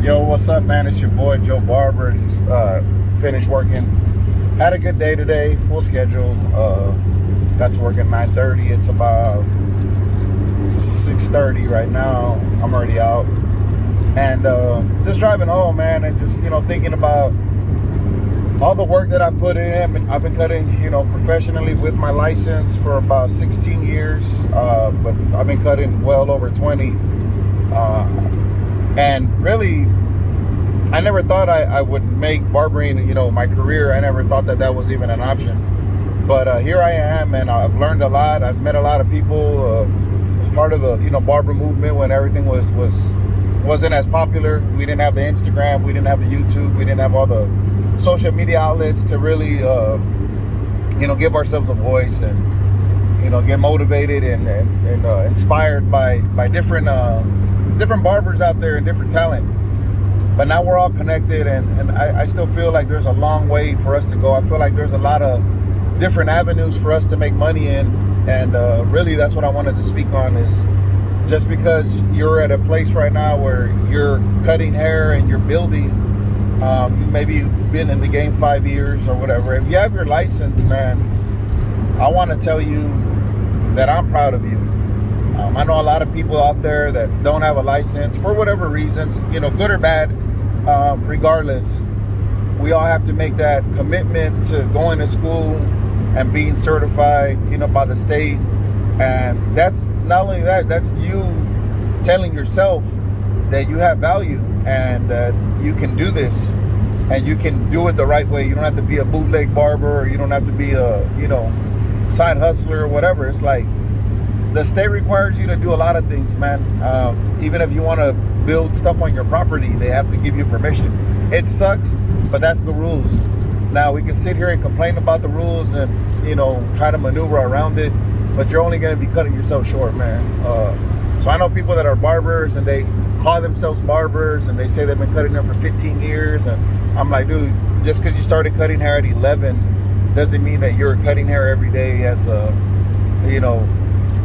Yo, what's up, man? It's your boy Joe Barber. Just finished working. Had a good day today, full schedule. Got to work at 9:30. It's about 6:30 right now. I'm already out, and just driving home, man, and just thinking about all the work that I put in. I've been cutting, professionally with my license for about 16 years, but I've been cutting well over 20. And really, I never thought I would make barbering, my career. I never thought that was even an option. But here I am, and I've learned a lot. I've met a lot of people. Was part of the, barber movement when everything wasn't as popular. We didn't have the Instagram. We didn't have the YouTube. We didn't have all the social media outlets to really, give ourselves a voice and, get motivated and inspired by different barbers out there and different talent. But now we're all connected, and I still feel like there's a long way for us to go. I feel like there's a lot of different avenues for us to make money in, and really that's what I wanted to speak on. Is just because you're at a place right now where you're cutting hair and you're building, maybe you've been in the game 5 years or whatever. If you have your license, man, I want to tell you that I'm proud of you. I know a lot of people out there that don't have a license for whatever reasons, good or bad. Regardless, we all have to make that commitment to going to school and being certified, by the state. And that's not only that, that's you telling yourself that you have value and that you can do this and you can do it the right way. You don't have to be a bootleg barber, or you don't have to be a, side hustler or whatever. It's like the state requires you to do a lot of things, man. Even if you want to build stuff on your property, they have to give you permission. It sucks, but that's the rules. Now, we can sit here and complain about the rules and, try to maneuver around it, but you're only going to be cutting yourself short, man. So I know people that are barbers and they call themselves barbers and they say they've been cutting hair for 15 years. And I'm like, dude, just because you started cutting hair at 11 doesn't mean that you're cutting hair every day as a,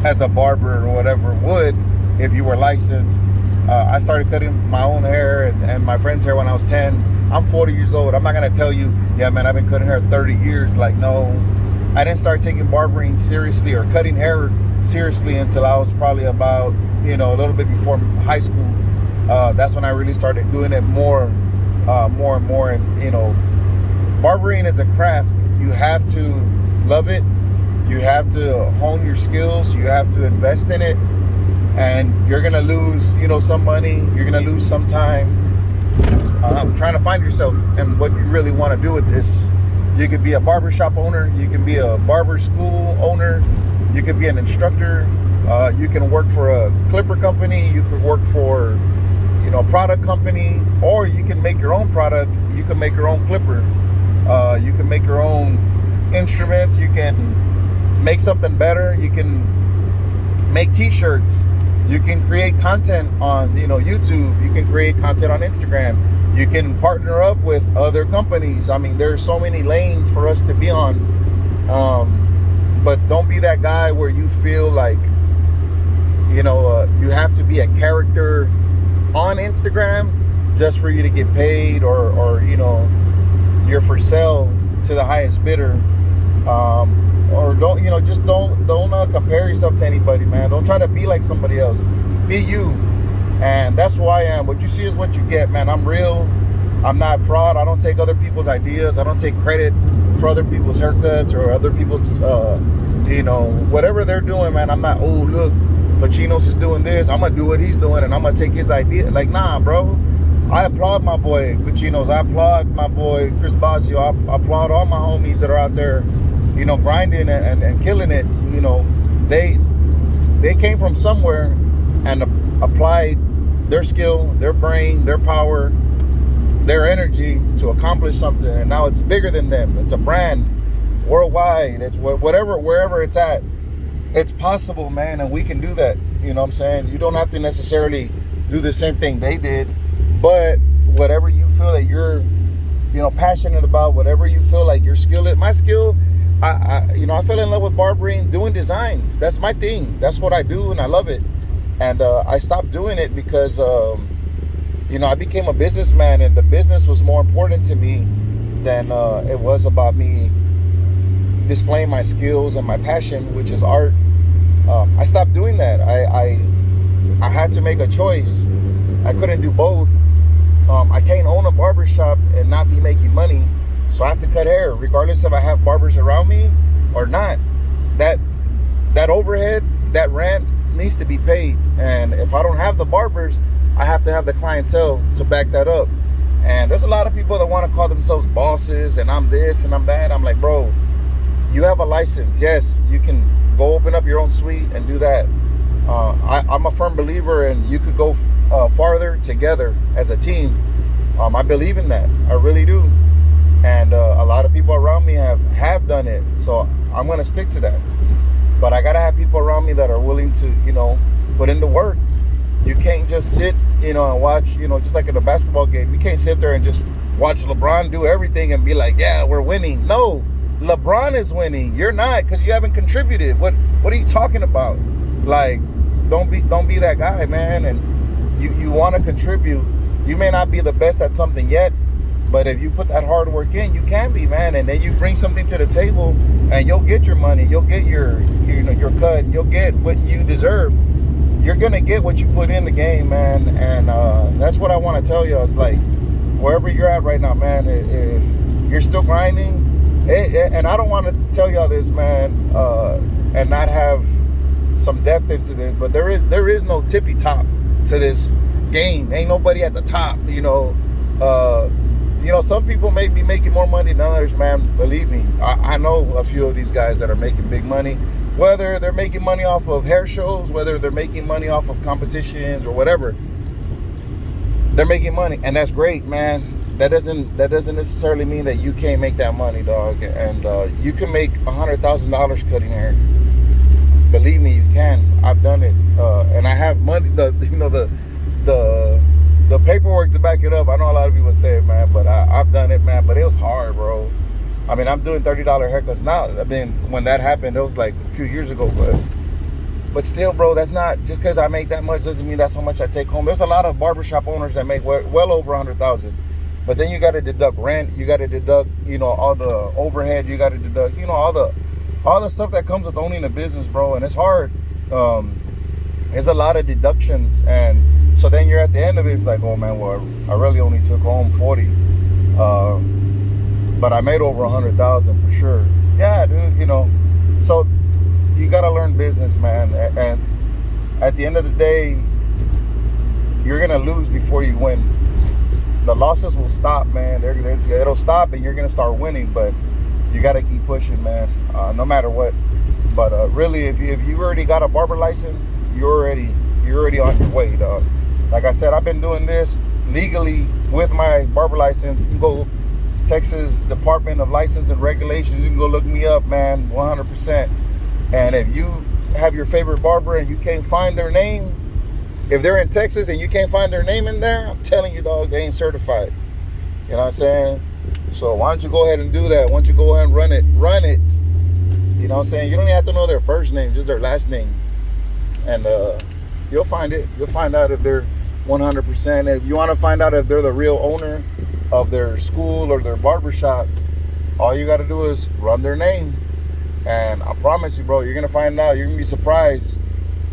as a barber or whatever would if you were licensed. I started cutting my own hair and my friend's hair when I was 10. I'm 40 years old. I'm not going to tell you, yeah, man, I've been cutting hair 30 years. Like, no. I didn't start taking barbering seriously or cutting hair seriously until I was probably about, a little bit before high school. That's when I really started doing it more and more. And, barbering is a craft. You have to love it. You have to hone your skills. You have to invest in it. And you're going to lose, some money. You're going to lose some time trying to find yourself and what you really want to do with this. You could be a barbershop owner. You can be a barber school owner. You could be an instructor. You can work for a clipper company. You could work for, a product company. Or you can make your own product. You can make your own clipper. You can make your own instruments. You can make something better. You can make t-shirts. You can create content on YouTube. You can create content on Instagram. You can partner up with other companies. I mean, there's so many lanes for us to be on. But don't be that guy where you feel like you have to be a character on Instagram just for you to get paid, or you're for sale to the highest bidder. Or don't compare yourself to anybody, man. Don't try to be like somebody else. Be you. And that's who I am. What you see is what you get, man. I'm real. I'm not fraud. I don't take other people's ideas. I don't take credit for other people's haircuts or other people's, whatever they're doing, man. I'm not, oh, look, Pachinos is doing this. I'm going to do what he's doing and I'm going to take his idea. Like, nah, bro. I applaud my boy Pachinos. I applaud my boy Chris Bazio. I applaud all my homies that are out there, grinding and killing it. They came from somewhere and applied their skill, their brain, their power, their energy to accomplish something. And now it's bigger than them. It's a brand worldwide. It's wherever it's at. It's possible, man, and we can do that. You know what I'm saying? You don't have to necessarily do the same thing they did, but whatever you feel that you're, passionate about, whatever you feel like your skill is. My skill, I fell in love with barbering, doing designs. That's my thing. That's what I do, and I love it. And I stopped doing it because, I became a businessman, and the business was more important to me than it was about me displaying my skills and my passion, which is art. I stopped doing that. I had to make a choice. I couldn't do both. I can't own a barbershop and not be making money, so I have to cut hair, regardless if I have barbers around me or not. That overhead, that rent needs to be paid, and if I don't have the barbers, I have to have the clientele to back that up. And there's a lot of people that want to call themselves bosses, and I'm this and I'm that. I'm like, bro, you have a license. Yes, you can go open up your own suite and do that. I'm a firm believer, and you could go farther together as a team. I believe in that. I really do. And a lot of people around me have done it. So I'm going to stick to that. But I got to have people around me that are willing to, put in the work. You can't just sit, and watch, just like in a basketball game. You can't sit there and just watch LeBron do everything and be like, yeah, we're winning. No, LeBron is winning. You're not, because you haven't contributed. What are you talking about? Like, don't be that guy, man. And you want to contribute. You may not be the best at something yet, but if you put that hard work in, you can be, man. And then you bring something to the table, and you'll get your money. You'll get your cut. You'll get what you deserve. You're gonna get what you put in the game, man. And that's what I want to tell you. It's like, wherever you're at right now, man, if you're still grinding, and I don't want to tell y'all this, man, and not have some depth into this, but there is no tippy top to this game. Ain't nobody at the top, some people may be making more money than others, man. Believe me, I know a few of these guys that are making big money, whether they're making money off of hair shows, whether they're making money off of competitions or whatever. They're making money, and that's great, man. That doesn't necessarily mean that you can't make that money, dog. And you can make $100,000 cutting hair. Believe me, you can. I've done it, and I have money. The paperwork to back it up. I know a lot of people say it, man, but I've done it, man. But it was hard, bro. I mean, I'm doing $30 haircuts now. I mean, when that happened, it was like a few years ago, but still, bro, that's not, just because I make that much doesn't mean that's how much I take home. There's a lot of barbershop owners that make well over $100,000, but then you got to deduct rent, you got to deduct, all the overhead, you got to deduct, all the stuff that comes with owning a business, bro, and it's hard. There's a lot of deductions, and so then you're at the end of it, it's like, oh man, well, I really only took home 40. But I made over 100,000 for sure. Yeah, dude, so you got to learn business, man. And at the end of the day, you're going to lose before you win. The losses will stop, man. It'll stop, and you're going to start winning, but you got to keep pushing, man, no matter what. But really, if you already got a barber license, you're already on your way, dog. Like I said, I've been doing this legally with my barber license. You can go Texas Department of License and Regulations. You can go look me up, man, 100%. And if you have your favorite barber and you can't find their name, if they're in Texas and you can't find their name in there, I'm telling you, dog, they ain't certified. You know what I'm saying? So why don't you go ahead and do that? Why don't you go ahead and run it? You know what I'm saying? You don't even have to know their first name, just their last name. And you'll find it. You'll find out if they're 100%. If you want to find out if they're the real owner of their school or their barbershop, all you got to do is run their name. And I promise you, bro, you're going to find out. You're going to be surprised.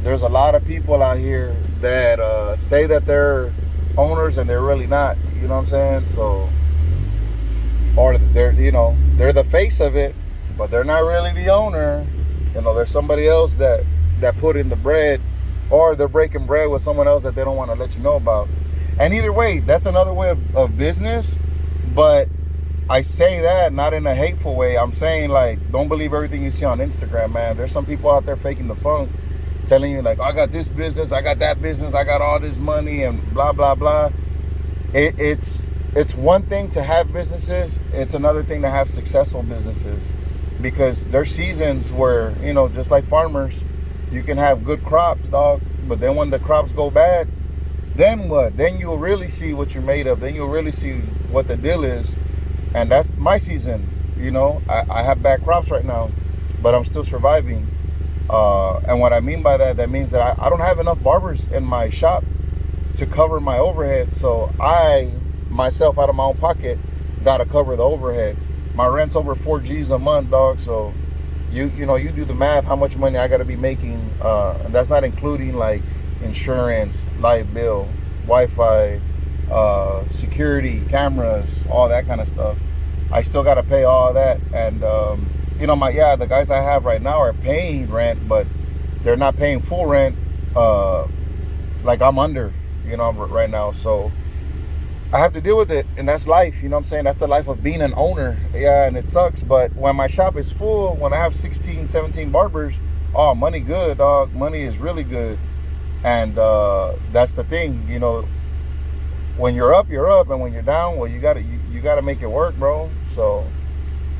There's a lot of people out here that say that they're owners and they're really not. You know what I'm saying? So, or they're the face of it, but they're not really the owner. There's somebody else that put in the bread, or they're breaking bread with someone else that they don't want to let you know about. And either way, that's another way of business. But I say that not in a hateful way. I'm saying, like, don't believe everything you see on Instagram, man. There's some people out there faking the funk, telling you, like, I got this business, I got that business, I got all this money, and blah, blah, blah. It's one thing to have businesses. It's another thing to have successful businesses. Because there's seasons where, just like farmers, you can have good crops, dog. But then when the crops go bad, then what? Then you'll really see what you're made of. Then you'll really see what the deal is. And that's my season. I have bad crops right now, but I'm still surviving. And what I mean by that means that I don't have enough barbers in my shop. to cover my overhead. So I myself, out of my own pocket, gotta cover the overhead. My rent's over 4 G's a month, dog. So you do the math, how much money I gotta be making, and that's not including like insurance, light bill, Wi-Fi, security, cameras, all that kind of stuff. I still gotta pay all that, and the guys I have right now are paying rent, but they're not paying full rent. Like I'm under, right now. So I have to deal with it, and that's life. You know what I'm saying? That's the life of being an owner. Yeah, and it sucks. But when my shop is full, when I have 16, 17 barbers, oh, money good, dog. Money is really good. And that's the thing, when you're up, and when you're down, well, you gotta make it work, bro. So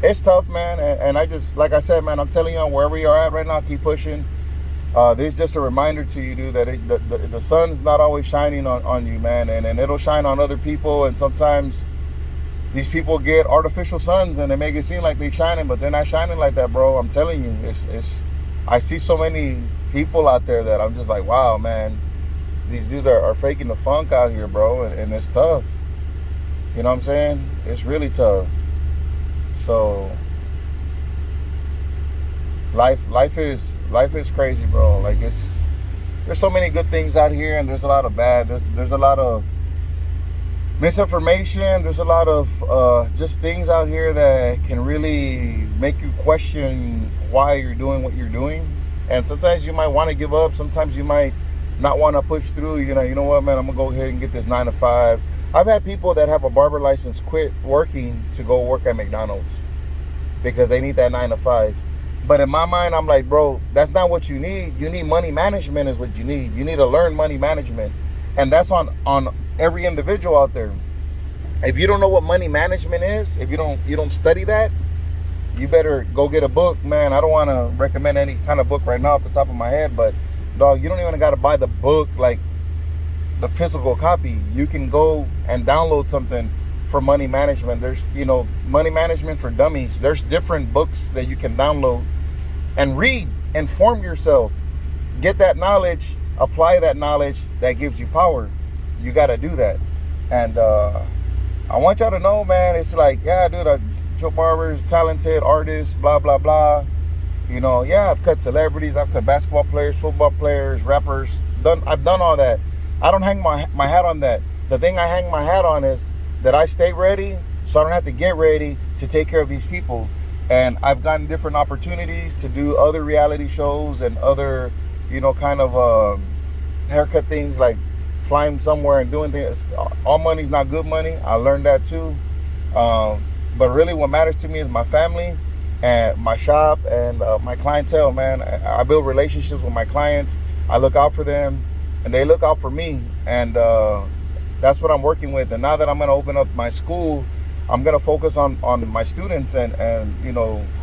it's tough, man. And I just, like I said, man, I'm telling you, wherever you're at right now, keep pushing. This is just a reminder to you, dude, that the sun's not always shining on you, man, and it'll shine on other people. And sometimes these people get artificial suns and they make it seem like they're shining, but they're not shining like that, bro. I'm telling you, I see so many people out there that I'm just like, wow, man, these dudes are faking the funk out here, bro, and it's tough. You know what I'm saying? It's really tough. So life is crazy, bro. Like, there's so many good things out here, and there's a lot of bad. There's a lot of misinformation. There's a lot of just things out here that can really make you question why you're doing what you're doing. And sometimes you might want to give up. Sometimes you might not want to push through. You know what, man, I'm gonna go ahead and get this 9 to 5. I've had people that have a barber license quit working to go work at McDonald's because they need that 9 to 5. But in my mind, I'm like, bro, that's not what you need. You need money management is what you need. You need to learn money management. And that's on every individual out there. If you don't know what money management is, if you don't study that, you better go get a book, man. I don't want to recommend any kind of book right now off the top of my head, but dog, you don't even got to buy the book, like the physical copy. You can go and download something for money management. There's, money management for dummies. There's different books that you can download and read, inform yourself, get that knowledge, apply that knowledge. That gives you power. You got to do that. And I want y'all to know, man, it's like, yeah, dude, Joe Barber is talented artist, blah, blah, blah. I've cut celebrities, I've cut basketball players, football players, rappers. I've done all that. I don't hang my hat on that. The thing I hang my hat on is that I stay ready, so I don't have to get ready to take care of these people. And I've gotten different opportunities to do other reality shows and other, kind of haircut things, like flying somewhere and doing things. All money's not good money. I learned that too. But really what matters to me is my family and my shop and my clientele, man. I build relationships with my clients. I look out for them and they look out for me. And that's what I'm working with. And now that I'm going to open up my school, I'm going to focus on my students, and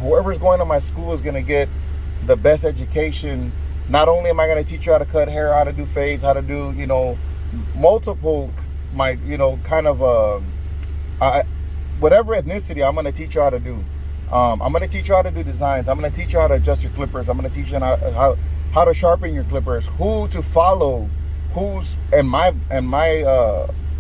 whoever's going to my school is going to get the best education. Not only am I going to teach you how to cut hair, how to do fades, how to do, multiple, whatever ethnicity, I'm going to teach you how to do. I'm going to teach you how to do designs. I'm going to teach you how to adjust your clippers. I'm going to teach you how to sharpen your clippers, who to follow, who's, in my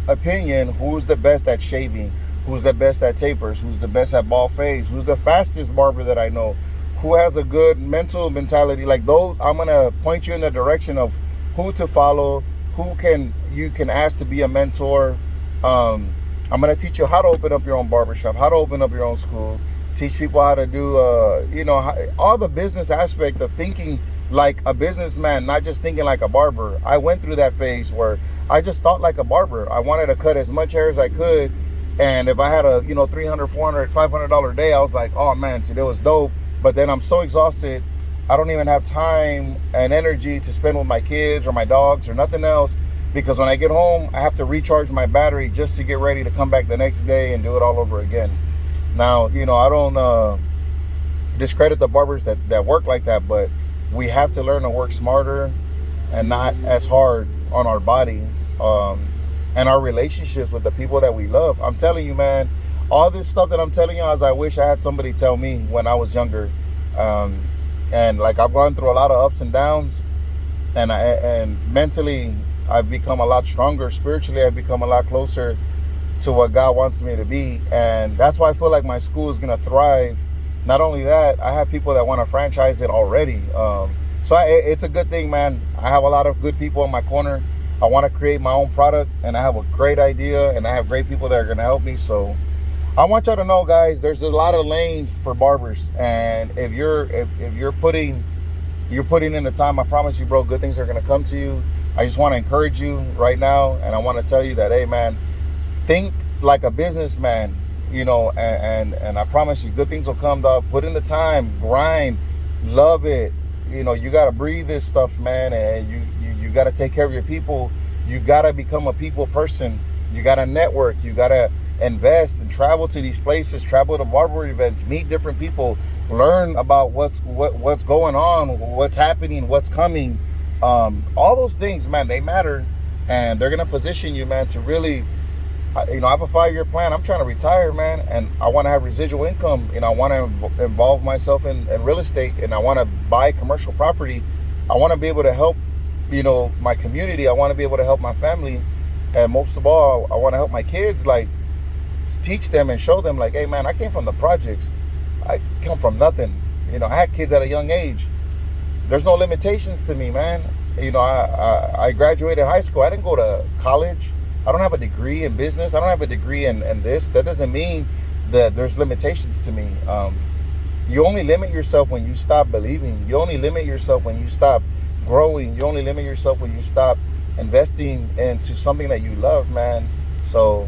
opinion, who's the best at shaving, who's the best at tapers, who's the best at bald fades, who's the fastest barber that I know, who has a good mental mentality. Like those, I'm going to point you in the direction of who to follow, you can ask to be a mentor. I'm going to teach you how to open up your own barbershop, how to open up your own school, teach people how to do, all the business aspect of thinking like a businessman, not just thinking like a barber. I went through that phase where I just thought like a barber. I wanted to cut as much hair as I could. And if I had a, $300, $400, $500 day, I was like, oh man, today was dope. But then I'm so exhausted, I don't even have time and energy to spend with my kids or my dogs or nothing else. Because when I get home, I have to recharge my battery just to get ready to come back the next day and do it all over again. Now, I don't discredit the barbers that work like that, but we have to learn to work smarter and not as hard on our body and our relationships with the people that we love. I'm telling you, man, all this stuff that I'm telling you, as I wish I had somebody tell me when I was younger. And like I've gone through a lot of ups and downs, and mentally I've become a lot stronger spiritually. I've become a lot closer to what God wants me to be. And that's why I feel like my school is going to thrive. Not only that, I have people that want to franchise it already. So it's a good thing, man. I have a lot of good people in my corner. I want to create my own product, and I have a great idea, and I have great people that are going to help me. So I want y'all to know, guys, there's a lot of lanes for barbers. And if you're putting in the time, I promise you, bro, good things are going to come to you. I just want to encourage you right now, and I want to tell you that, hey, man, think like a businessman, you know, and I promise you, good things will come, dog. Put in the time, grind, love it. You know, you got to breathe this stuff, man, and you got to take care of your people. You got to become a people person. You got to network. You got to invest and travel to these places, travel to barber events, meet different people, learn about what's going on, what's happening, what's coming. All those things, man, they matter, and they're going to position you, man, to really, you know, I have a 5-year plan. I'm trying to retire, man, and I want to have residual income. You know, I want to involve myself in real estate, and I want to buy commercial property. I want to be able to help, you know, my community. I want to be able to help my family, and most of all, I want to help my kids, like, teach them and show them, like, hey, man, I came from the projects. I come from nothing. You know, I had kids at a young age. There's no limitations to me, man. You know, I graduated high school. I didn't go to college. I don't have a degree in business. I don't have a degree in this. That doesn't mean that there's limitations to me. You only limit yourself when you stop believing. You only limit yourself when you stop growing. You only limit yourself when you stop investing into something that you love, man. So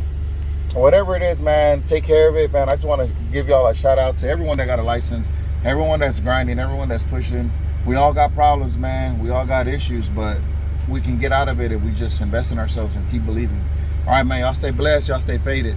whatever it is, man, take care of it, man. I just want to give y'all a shout out to everyone that got a license, everyone that's grinding, everyone that's pushing. We all got problems, man. We all got issues, but we can get out of it if we just invest in ourselves and keep believing. All right, man, y'all stay blessed. Y'all stay faded.